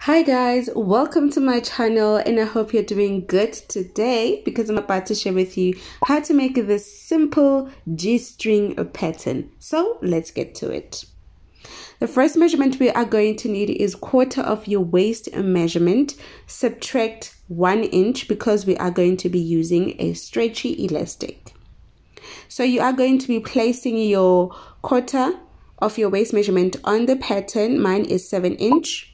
Hi guys, welcome to my channel and I hope you're doing good today because I'm about to share with you how to make this simple G-string pattern. So let's get to it. The first measurement we are going to need is 1/4 of your waist measurement. Subtract 1 inch because we are going to be using a stretchy elastic. So you are going to be placing your 1/4 of your waist measurement on the pattern. Mine is 7 inch.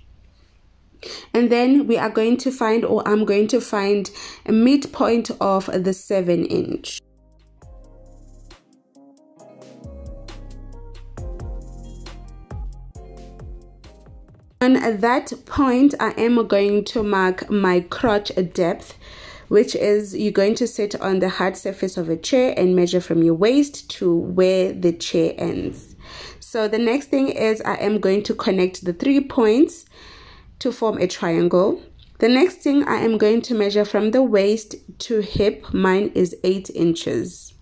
And then we are going to find, or I'm going to find, a midpoint of the 7 inch. On that point, I am going to mark my crotch depth, which is you're going to sit on the hard surface of a chair and measure from your waist to where the chair ends. So the next thing is I am going to connect the 3 points to form a triangle. The next thing I am going to measure from the waist to hip. Mine is 8 inches.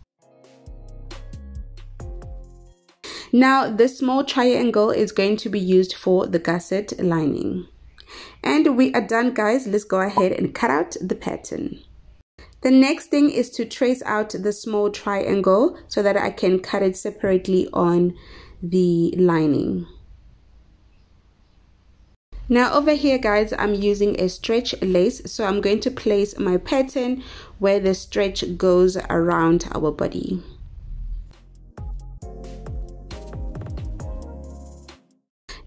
Now the small triangle is going to be used for the gusset lining. And we are done, guys. Let's go ahead and cut out the pattern. The next thing is to trace out the small triangle so that I can cut it separately on the lining. Now over here, guys, I'm using a stretch lace, so I'm going to place my pattern where the stretch goes around our body.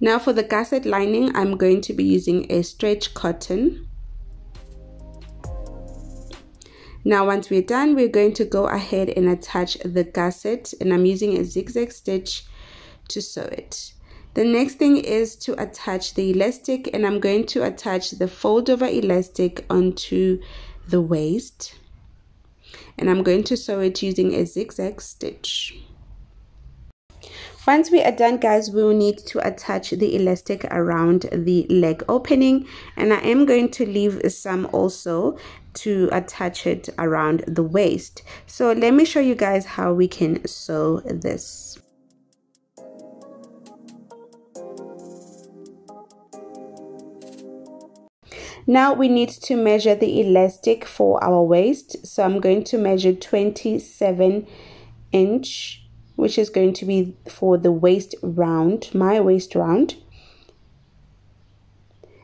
Now for the gusset lining, I'm going to be using a stretch cotton. Now once we're done, we're going to go ahead and attach the gusset, and I'm using a zigzag stitch to sew it. The next thing is to attach the elastic, and I'm going to attach the fold over elastic onto the waist, and I'm going to sew it using a zigzag stitch. Once we are done, guys, we will need to attach the elastic around the leg opening, and I am going to leave some also to attach it around the waist. So let me show you guys how we can sew this. Now we need to measure the elastic for our waist. So I'm going to measure 27 inch, which is going to be for the waist round, my waist round.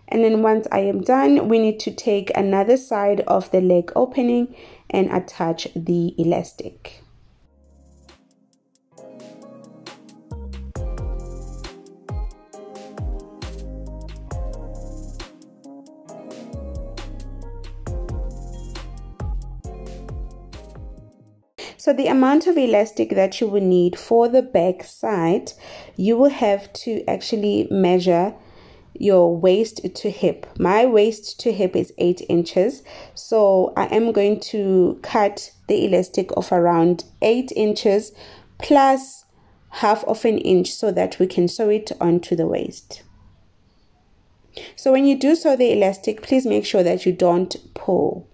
And then once I am done, we need to take another side of the leg opening and attach the elastic. So the amount of elastic that you will need for the back side, you will have to actually measure your waist to hip. My waist to hip is 8 inches. So I am going to cut the elastic of around 8 inches plus 1/2 inch so that we can sew it onto the waist. So when you do sew the elastic, please make sure that you don't pull.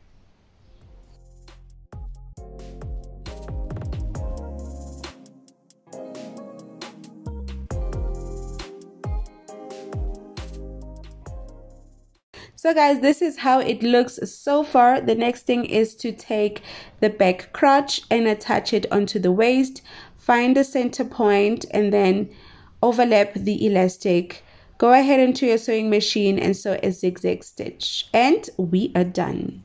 So guys, this is how it looks so far. The next thing is to take the back crotch and attach it onto the waist. Find the center point and then overlap the elastic. Go ahead into your sewing machine and sew a zigzag stitch. And we are done.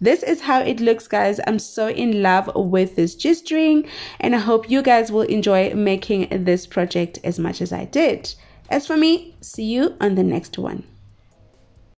This is how it looks, guys. I'm so in love with this G-string and I hope you guys will enjoy making this project as much as I did. As for me, see you on the next one.